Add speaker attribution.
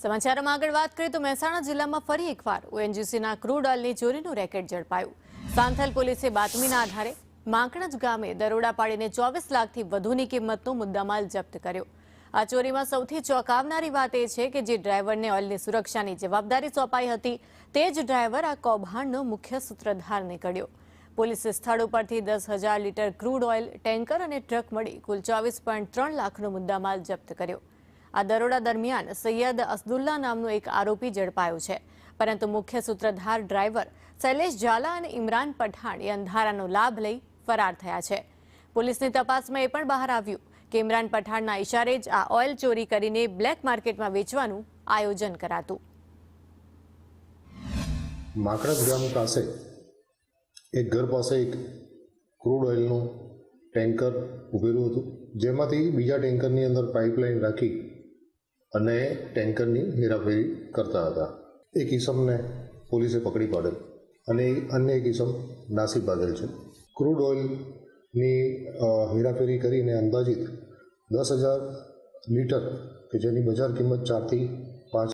Speaker 1: સમાચારમાં આગળ વાત કરીએ તો મહેસાણા જિલ્લામાં ફરી એકવાર ઓએનજીસીના ક્રૂડ ઓઇલની ચોરીનું રેકેટ ઝડપાયું। સાંથલ પોલીસે બાતમીના આધારે માંકણજ ગામે દરોડા પાડીને 24 લાખથી વધુની કિંમતનો મુદ્દામાલ જપ્ત કર્યો। આ ચોરીમાં સૌથી ચોંકાવનારી વાત એ છે કે જે ડ્રાઈવરને ઓઇલની સુરક્ષાની જવાબદારી સોંપાઈ હતી તે જ ડ્રાઈવર આ કૌભાંડનો મુખ્ય સૂત્રધાર નીકળ્યો। પોલીસે સ્થળ ઉપરથી 10,000 લીટર ક્રૂડ ઓઇલ ટેન્કર અને ટ્રક મળી કુલ 24.3 લાખનો મુદ્દામાલ જપ્ત કર્યો। આ દરોડા દરમિયાન સૈયદ અસદુલ્લા નામનો એક આરોપી ઝડપાયો છે, પરંતુ મુખ્ય સૂત્રધાર ડ્રાઈવર શૈલેષ ઝાલા અને ઇમરાન પઠાણ એ અંધારાનો લાભ લઈ ફરાર થયા છે। પોલીસની તપાસમાં એ પણ બહાર આવ્યું કે ઇમરાન પઠાણના ઇશારે જ આ ઓઇલ ચોરી કરીને બ્લેક માર્કેટમાં વેચવાનું આયોજન કરાતું।
Speaker 2: માંકણજ ગામ પાસે એક ઘર પાસે એક ક્રૂડ ઓઇલનું ટેન્કર ઉભેલું હતું, જેમાંથી બીજા ટેન્કરની અંદર પાઇપલાઇન રાખી અને ટેન્કરની હેરાફેરી કરતા હતા। એક ઈસમને પોલીસે પકડી પાડેલ અને અન્ય એક ઈસમ નાસી ભાગેલ છે। ક્રૂડ ઓઇલની હેરાફેરી કરીને અંદાજિત 10,000 લીટર કે જેની બજાર કિંમત 4 થી